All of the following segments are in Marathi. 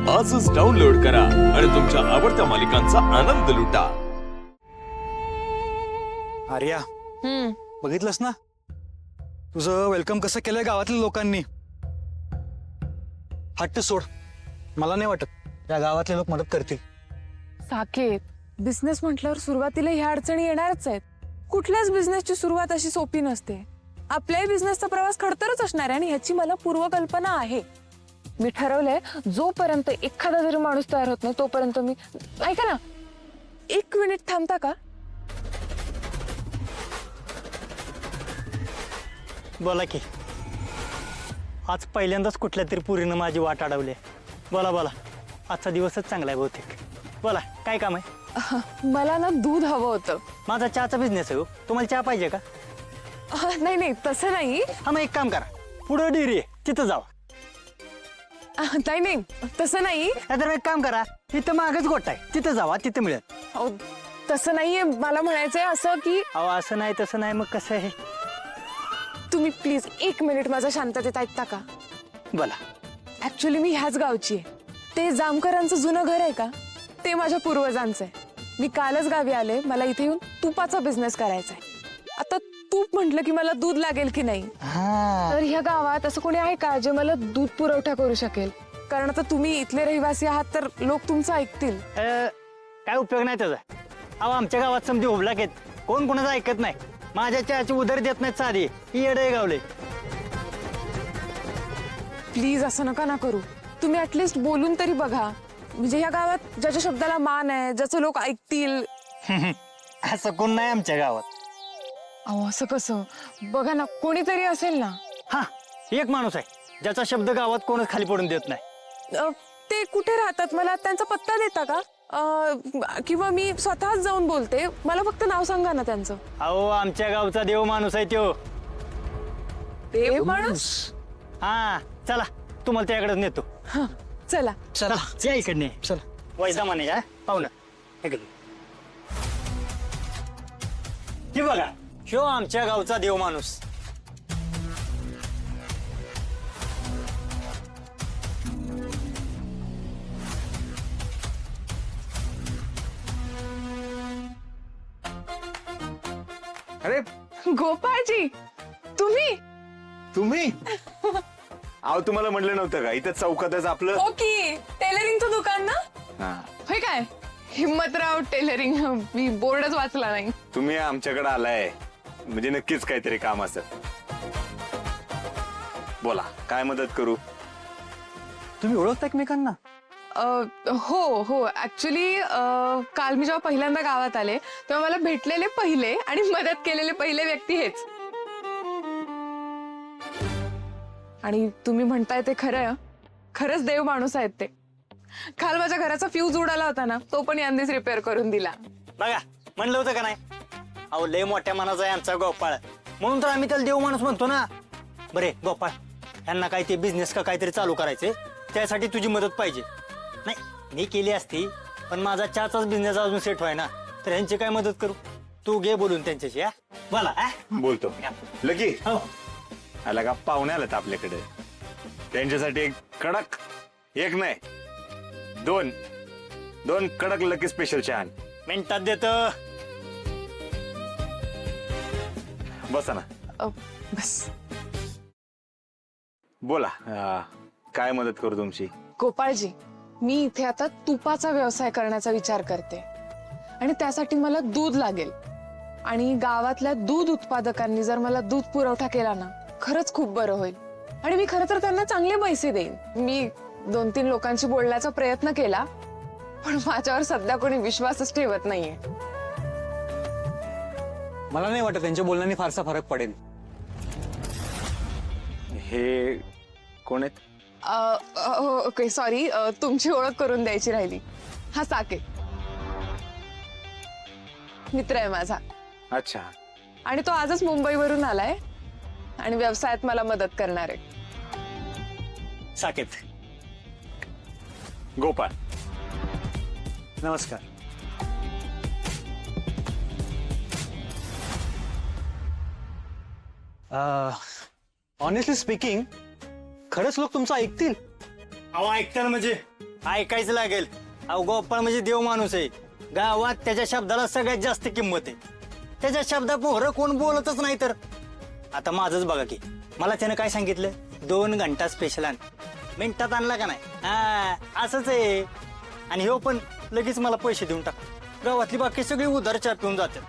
आजच डाउनलोड करा आणि तुमच्या आवडत्या मालिकांचा आनंद लुटा. आर्या, बघितलंस ना तुझं वेलकम कसं केलंय गावातल्या लोकांनी. हट्ट सोड, मला नाही वाटत या गावातले लोक मदत करतील. साकेत, बिझनेस म्हटल्यावर सुरुवातीला ह्या अडचणी येणारच आहेत. कुठल्याच बिझनेसची सुरुवात अशी सोपी नसते. आपल्याही बिझनेसचा प्रवास खडतरच असणार आहे आणि ह्याची मला पूर्वकल्पना आहे. मी ठरवलंय जोपर्यंत एखादा जरी माणूस तयार होत नाही तोपर्यंत मी. ऐका ना, 1 मिनिट थांबता का? बोला की, आज पहिल्यांदाच कुठल्या तरी पुरीनं माझी वाट अडवली. बोला बोला, आजचा दिवसच चांगला आहे बहुतेक. बोला, काय काम आहे? मला ना दूध हवं होतं. माझा चहाचा बिझनेस आहे हो. तुम्हाला चहा पाहिजे का? नाही नाही, तसं नाही. हा, मग एक काम करा, पुढं डेअरी आहे तिथं जावा. नाही नाही, तसं नाही. नाहीतर एक काम करा, तिथं मागच गोठा आहे तिथं जावा, तिथं मिळेल. अहो, तसं नाहीये. मला म्हणायचंय असं की अहो, असं नाही तसं नाही, मग कसं आहे? तुम्ही प्लीज 1 मिनिट माझा शांततेत ऐकता का? बोला. ऍक्च्युली मी ह्याच गावची आहे. ते जामकरांचं जुनं घर आहे का, ते माझ्या पूर्वजांचं आहे. मी कालच गावी आले. मला इथे येऊन तुपाचा बिझनेस करायचा आहे. आता तूप म्हटलं की मला दूध लागेल की नाही. तर ह्या गावात असं कोणी आहे का जे मला दूध पुरवठा करू शकेल? कारण आता तुम्ही इथले रहिवासी आहात तर लोक तुमचं ऐकतील. काय उपयोग नाही त्याचा. अहो, आमच्या गावात समजी हुबलाक आहेत, कोण कोणाचं ऐकत नाही. माझ्या चहाची उधारी देत नाहीत साधी. ही येडे गावले. प्लीज असं नका ना करू. तुम्ही ऍटलिस्ट बोलून तरी बघा. म्हणजे ह्या गावात ज्याच्या शब्दाला मान आहे, ज्याचं लोक ऐकतील. असं कोण नाही आमच्या गावात. अहो, असं कसं? बघा ना, कोणीतरी असेल ना. हा, एक माणूस आहे ज्याचा शब्द गावात कोणच खाली पडून देत नाही. ते कुठे राहतात? मला त्यांचा पत्ता देता का? किंवा मी स्वतःच जाऊन बोलते. मला फक्त नाव सांगा ना त्यांचं. अहो, आमच्या गावचा देव माणूस आहे तो. देव माणूस? हा, चला तुम्हाला त्याकडेच नेतो. हा, चला. चला या इकडने. चला वैसा माने का पाहुणा इकडे. हे बघा, ह्यो आमच्या गावचा देव माणूस. अरे गोपाळजी, तुम्ही? तुम्ही अहो, तुम्हाला म्हटलं नव्हतं का इथं चौकातच आपलं. ओके, टेलरिंगचं दुकान ना? हा, होय काय? हिम्मतराव टेलरिंग. मी बोर्डच वाचला नाही. तुम्ही आमच्याकडे आलाय म्हणजे नक्कीच काहीतरी काम असेल. बोला, काय मदत करू? तुम्ही ओळखता एकमेकांना? हो हो, ऍक्च्युली काल मी जेव्हा पहिल्यांदा गावात आले तेव्हा मला भेटलेले पहिले आणि मदत केलेले पहिले व्यक्ती हेच. आणि तुम्ही म्हणताय ते खरं आहे. खरंच देव माणूस आहेत ते. काल माझ्या घराचा फ्यूज उडाला होता ना, तो पण यांनीच रिपेअर करून दिला. बघा, म्हणलं होतं का नाही? अहो, लय मोठ्या मनाचा आहे आमचा गोपाळ, म्हणून तर आम्ही त्याला देव माणूस म्हणतो ना. बरे गोपाळ, यांना काय ते बिझनेस का काहीतरी चालू करायचे, त्यासाठी तुझी मदत पाहिजे. नाही, मी केली असती, पण माझा चहाचाच बिझनेस अजून सेट व्हाय ना, तर यांची काय मदत करू? तू घे बोलून त्यांच्याशी. हा, बोला. बोलतो लगी. हो, आला का पाहुणे आलेत आपल्याकडे. त्यांच्यासाठी एक कडक, एक नाही दोन कडक लकी स्पेशल चहा. मिनिटात देतो. बसा ना. बस. बोला, काय मदत करू तुमची? गोपाळजी, मी इथे आता तुपाचा व्यवसाय करण्याचा विचार करते आणि त्यासाठी मला दूध लागेल. आणि गावातल्या दूध उत्पादकांनी जर मला दूध पुरवठा केला ना, खरंच खूप बरं होईल. आणि मी खरं तर त्यांना चांगले पैसे देईन. मी 2-3 लोकांशी बोलण्याचा प्रयत्न केला, पण माझ्यावर सध्या कोणी विश्वासच ठेवत नाहीये. मला नाही वाटत त्यांच्या बोलण्याने फारसा फरक पडेल. हे कोण आहेत? ओके, सॉरी, तुमची ओळख करून द्यायची राहिली. हा साकेत मित्र आहे माझा. अच्छा. आणि तो आजच मुंबईवरून आलाय आणि व्यवसायात मला मदत करणार आहे. साकेत. गोपाळ. नमस्कार. ऑनेस्टली स्पीकिंग, खरंच लोक तुमचं ऐकतील? अहो, ऐकताना म्हणजे ऐकायचं लागेल. अहो गोपाळ म्हणजे देव माणूस आहे. गावात त्याच्या शब्दाला सगळ्यात जास्त किंमत आहे. त्याच्या शब्दा पोहरं कोण बोलतच नाही तर. आता माझंच बघा की, मला त्यानं काय सांगितलं, 2 घंटा स्पेशल आण. मिनिटात आणला का नाही? हा असंच आहे. आणि हो पण लगेच मला पैसे देऊन टाक. गावातली बाकी सगळी उधार चहा पिऊन जातात.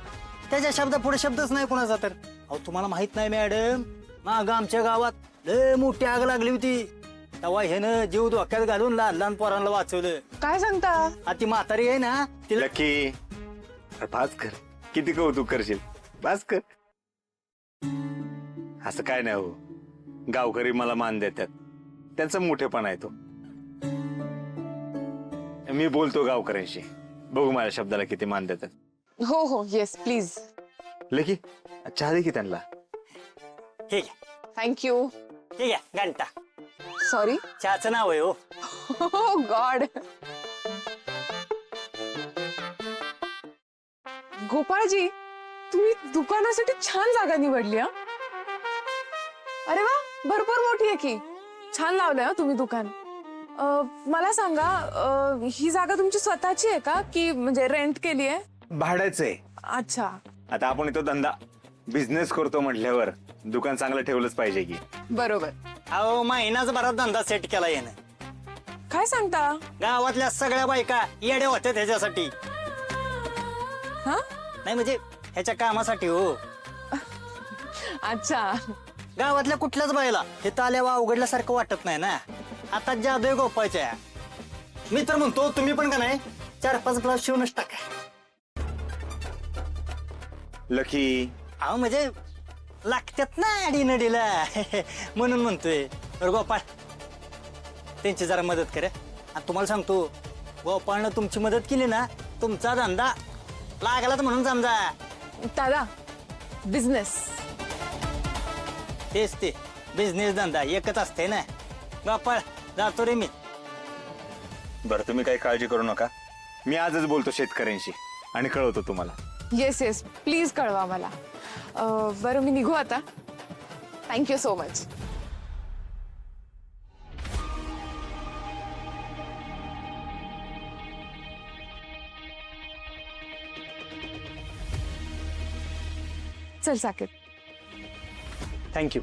त्याच्या शब्दा पुढे शब्दच नाही कोणाचा तर. अहो तुम्हाला माहित नाही मॅडम, मागं आमच्या गावात लय मोठी आग लागली होती. तेव्हा ह्यानं जीव धोक्यात घालून लहान लहान पोरांना वाचवलं. काय सांगता? आ ती म्हातारी आहे ना तिला. लकी अरे बास कर, किती कौतुक करशील, बास कर. असं काय नाही हो, गावकरी मला मान देतात, त्यांचा मोठेपणा आहे तो. मी बोलतो गावकऱ्यांशी, बघू माझ्या शब्दाला किती मान देतात. हो हो येस प्लीज. लकी चहा दे की त्यांना. हे घ्या, थँक्यू. हे घ्या घंटा. सॉरी. चहाचं नाव आहे हो. हो गॉड. गोपाळजी, तुम्ही दुकानासाठी छान जागा निवडली. हा, अरे वा, भरपूर मोठी आहे की. छान लावलंय हा तुम्ही दुकान. मला सांगा, ही जागा तुमची स्वतःची आहे का, की म्हणजे रेंट केली आहे? भाड्याचं आहे. अच्छा. आता आपण इथं धंदा बिझनेस करतो म्हटल्यावर दुकान चांगलं ठेवलंच पाहिजे की. बरोबर. अहो महिनाच भरात धंदा सेट केला यानं. काय सांगता? गावातल्या सगळ्या बायका येड्या होत्या त्याच्यासाठी. हा, नाही म्हणजे ह्याच्या कामासाठी हो. अच्छा. गावातल्या कुठल्याच बायला हे ताल्यावा उघडल्यासारखं वाटत नाही ना. आता जादू आहे गोपाळच्या. मी तर म्हणतो तुम्ही पण का नाही 4-5 ग्लास शिवूनच टाका. लकी अहो म्हणजे लागतात ना अडीनडीला म्हणून म्हणतोय. बरं गोपाळ, त्यांची जरा मदत करा. आणि तुम्हाला सांगतो, गोपाळनं तुमची मदत केली ना, तुमचा धंदा लागलाच म्हणून समजा. दादा, बिझनेस. तेच ते, बिझनेस धंदा एकच असते ना. गोपाळ जातो रे मी. बरं, तुम्ही काही काळजी करू नका, मी आजच बोलतो शेतकऱ्यांशी आणि कळवतो तुम्हाला. येस येस प्लीज कळवा मला. बरं मी निघू आता. Thank you so much. चल साकेत. थँक्यू.